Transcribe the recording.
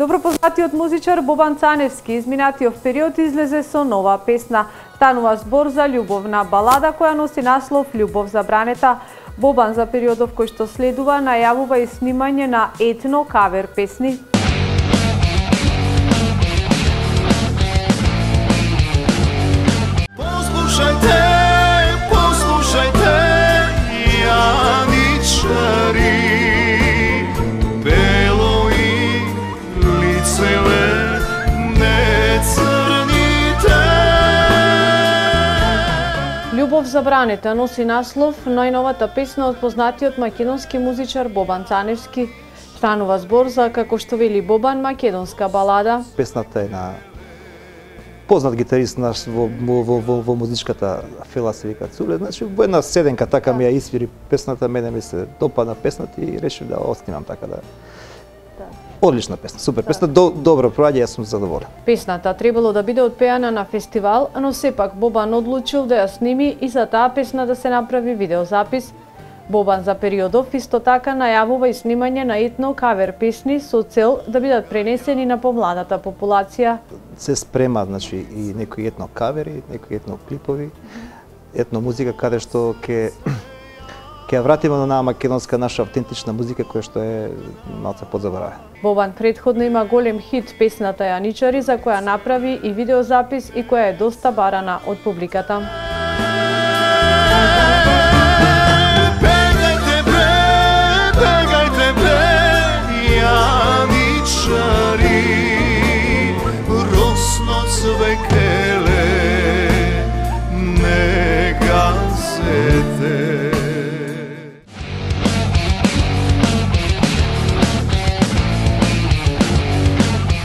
Добро познатиот музичар Бобан Цаневски изминатиот период излезе со нова песна. Станува збор за љубовна балада која носи наслов "Љубов забранета". Бобан за периодов кој што следува најавува и снимање на етно кавер песни. Послушајте, јаничари, бело и лицеве не црните. Љубов забранета носи наслов најновата песна од познатиот македонски музичар Бобан Цаневски. Станува збор за, како што вели Бобан, македонска балада. Песната е на познат гитарист наш во музичката фела се вика Цуле. Значи, во една седенка така ми ја испири песната, мене ми се допадна песната и решив да оснимам така да. Одлична песна, супер песна, добро проаѓа, јас сум задоволен. Песната требало да биде отпеана на фестивал, но сепак Бобан одлучил да ја сними и за таа песна да се направи видеозапис. Бобан за периодов исто така најавува и снимање на етно кавер песни со цел да бидат пренесени на помладата популација. Се спрема, значи, и некои етно кавери, некои етно клипови, етно музика каде што ќе ја вратиме на онаа македонска наша автентична музика која што е малце подзаборавена. Бобан претходно има голем хит песната Јаничари, за која направи и видеозапис и која е доста барана од публиката.